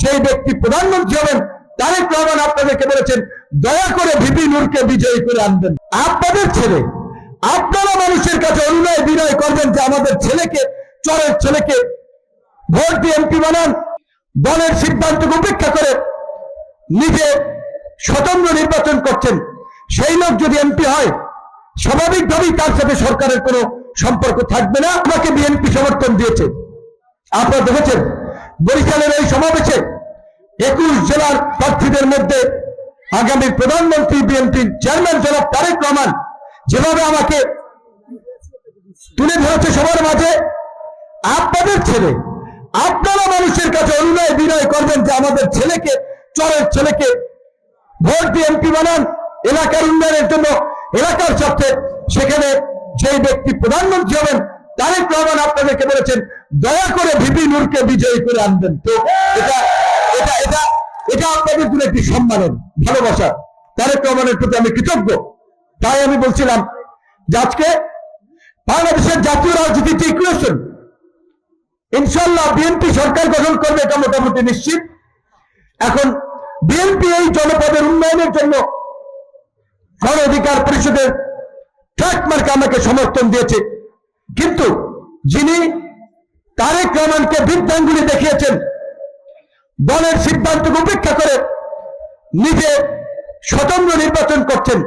যে ব্যক্তি প্রধানমন্ত্রী হবেন তারেক রহমান আপনাদেরকে বলেছেন দয়া করে ভিপি নূরকে বিজয়ী করে আনবেন। আপনাদের ছেলে, আপনারা মানুষের কাছে অনুনয় বিনয় করবেন যে আমাদের ছেলেকে, চরের ছেলেকে ভোট দিয়ে এমপি বানান। দলের সিদ্ধান্তকে উপেক্ষা করে নিজে স্বতন্ত্র নির্বাচন করছেন, সেই লোক যদি এমপি হয় স্বাভাবিকভাবেই তার সাথে সরকারের কোনো সম্পর্ক থাকবে না। আমাকে বিএনপি সমর্থন দিয়েছে। আপনারা দেখেছেন বরিশালের এই সমাবেশে 21 জেলার প্রার্থীদের মধ্যে আগামী প্রধানমন্ত্রী বিএনপির চেয়ারম্যান জনাব তারেক রহমান যেভাবে আমাকে তুলে ধরেছে সবার মাঝে। আপনাদের ছেলে, আপনারা মানুষের কাছে অনুনয় বিনয় করবেন যে আমাদের ছেলেকে, চরের ছেলেকে ভোট দিয়ে এমপি বানান এলাকার উন্নয়নের জন্য, এলাকার স্বার্থে। সেখানে যেই ব্যক্তি প্রধানমন্ত্রী হবেন তারেক রহমান আপনাদেরকে বলেছেন দয়া করে ভিপি নূরকে বিজয়ী করে আনবেন। তো এটা এটা এটা এটা আপনাদের জন্য একটি সম্মানের, ভালোবাসা। তারেক রহমানের প্রতি আমি কৃতজ্ঞ। তাই আমি বলছিলাম যে আজকে বাংলাদেশের জাতীয় রাজনীতিতে ইকুয়েশন ইনশাল্লাহ বিএনপি সরকার গঠন করবে, এটা মোটামুটি নিশ্চিত। এখন বিএনপি এই জনপদের উন্নয়নের জন্য গণ অধিকার পরিষদের ট্রাকমার্কে আমাকে সমর্থন দিয়েছে, কিন্তু যিনি তারেক রহমানকে বৃদ্ধাঙ্গুলি দেখিয়েছেন, দলের সিদ্ধান্তকে উপেক্ষা করে নিজে স্বতন্ত্র নির্বাচন করছেন,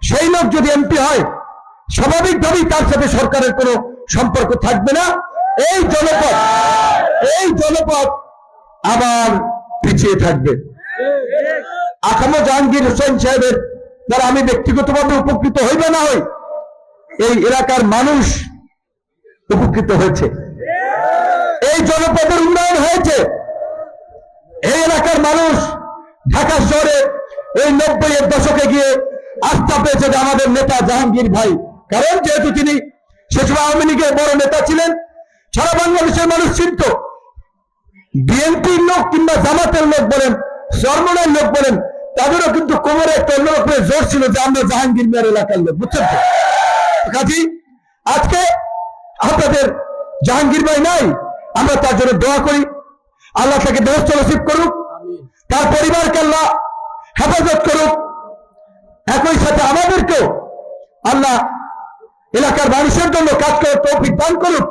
সেই লোক যদি এমপি হয় স্বাভাবিকভাবেই তার সাথে সরকারের কোনো সম্পর্ক থাকবে না। এই জনপদ আবার পিছিয়ে থাকবে। আখামো জাহাঙ্গীর হোসেন সাহেবের দ্বারা আমি ব্যক্তিগতভাবে উপকৃত হইব না হই, এই এলাকার মানুষ উপকৃত হয়েছে। এই জনপদের উন্নয়ন হয়েছে। এই এলাকার মানুষ ঢাকা শহরে এই 90-এর দশকে গিয়ে আস্থা পেয়েছে যে আমাদের নেতা জাহাঙ্গীর ভাই, কারণ যেহেতু তিনি সে সময় আওয়ামী লীগের বড় নেতা ছিলেন, সারা বাংলাদেশের মানুষ চিনত। বিএনপির লোক কিংবা জামাতের লোক বলেন, চরমনার লোক বলেন, তাদেরও কিন্তু কোমরে একটা অন্য রকমের জোর ছিল যে আমরা জাহাঙ্গীর মিয়ার এলাকার লোক, বুঝছেন তো? কাজী আজকে আপনাদের জাহাঙ্গীর ভাই নাই, আমরা তার জন্য দোয়া করি, আল্লাহ তাকে ব্যবস্থা নসিব করুক, তার পরিবারকে আল্লাহ হেফাজত করুক, একই সাথে আমাদেরকেও আল্লাহ এলাকার মানুষের জন্য কাজ করার তৌফিক দান করুক।